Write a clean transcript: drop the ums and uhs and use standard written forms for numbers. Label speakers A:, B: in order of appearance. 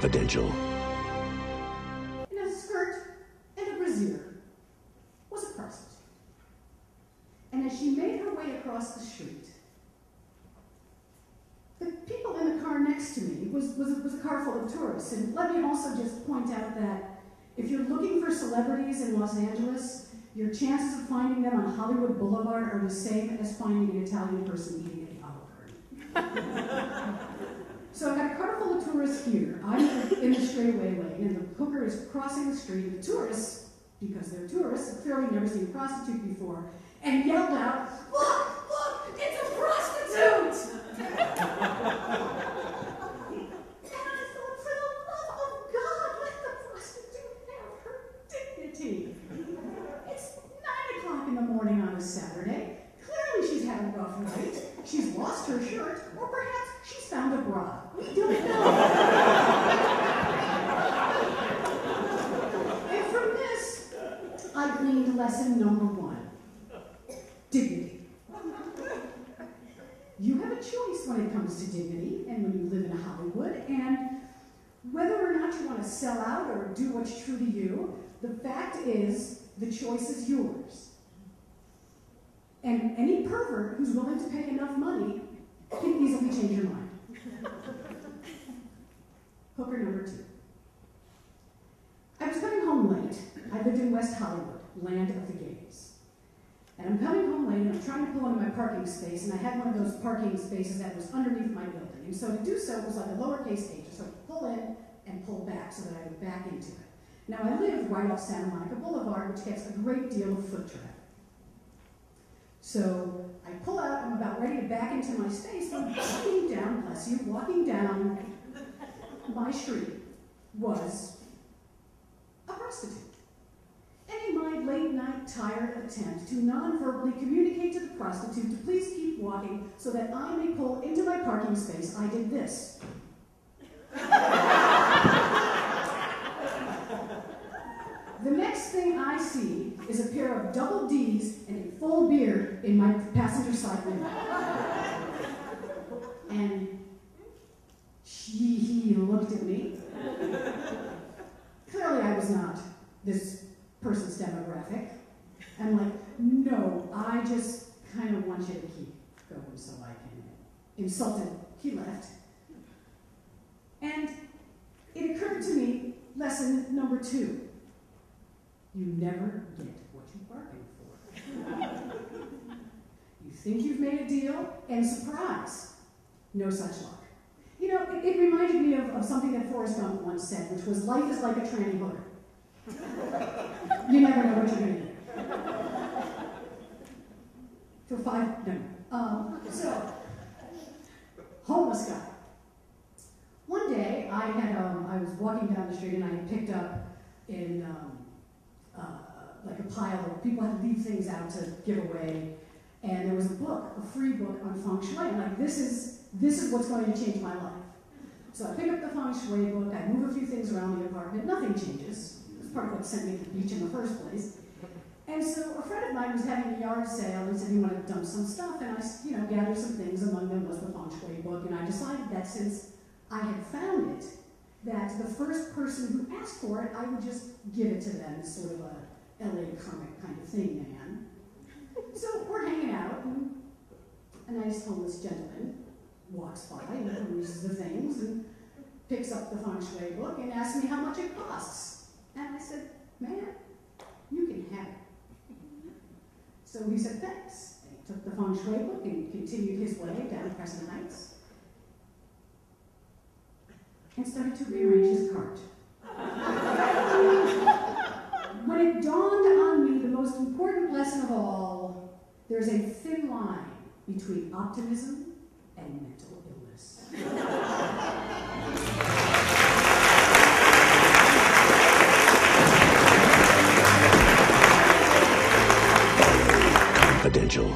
A: confidential.
B: In a skirt and a brassiere was a prostitute. And as she made her way across the street, the people in the car next to me was a car full of tourists. And let me also just point out that if you're looking for celebrities in Los Angeles, your chances of finding them on Hollywood Boulevard are the same as finding an Italian person eating a Olive Garden. So I've got a car full of tourists here. I'm in the straightaway lane, and the hooker is crossing the street, and the tourists, because they're tourists, have clearly never seen a prostitute before, and yelled out, "Look, look, it's a prostitute!" And I thought, for the love of God, let the prostitute have her dignity. It's 9 o'clock in the morning on a Saturday. Clearly she's had a rough night. She's lost her shirt, or perhaps she's found a bra. We don't know. And from this, I gleaned lesson number 1. Dignity. You have a choice when it comes to dignity and when you live in Hollywood, and whether or not you want to sell out or do what's true to you, the fact is the choice is yours. And any pervert who's willing to pay enough money can easily change your mind. Hooker number 2. I was coming home late. I lived in West Hollywood, land of the gays. And I'm coming home late, and I'm trying to pull into my parking space, and I had one of those parking spaces that was underneath my building. And so to do so was like a lowercase h, so I would pull in and pull back so that I would back into it. Now I live right off Santa Monica Boulevard, which gets a great deal of foot traffic. So I pull out, I'm about ready to back into my space, but walking down, bless you, walking down my street was a prostitute. And in my late-night, tired attempt to non-verbally communicate to the prostitute to please keep walking so that I may pull into my parking space, I did this. The next thing I see is a pair of double D's and a full beard in my passenger side window. And he looked at me. Clearly I was not this person's demographic. I'm like, no, I just kind of want you to keep going so I can insult him. He left. And it occurred to me, lesson number 2. You never get what you bargain for. You think you've made a deal, and surprise, no such luck. You know, it reminded me of something that Forrest Gump once said, which was, life is like a tranny hooker. You never know what you're going to get. For 5, no. So, homeless guy. One day, I was walking down the street and I had picked up in like a pile of people had to leave things out to give away, and there was a book, a free book on feng shui. I'm like, this is what's going to change my life. So I pick up the feng shui book, I move a few things around the apartment, nothing changes. It's part of what sent me to the beach in the first place. And so a friend of mine was having a yard sale and said he wanted to dump some stuff, and I gathered some things. Among them was the feng shui book, and I decided that since I had found it, that the first person who asked for it, I would just give it to them, sort of a LA comic kind of thing, man. So we're hanging out, and a nice homeless gentleman walks by and peruses the things and picks up the feng shui book and asks me how much it costs. And I said, man, you can have it. So he said, thanks. And he took the feng shui book and continued his way down Crescent Heights and started to rearrange his cart. When it dawned on me the most important lesson of all, there's a thin line between optimism and mental illness.
A: Confidential.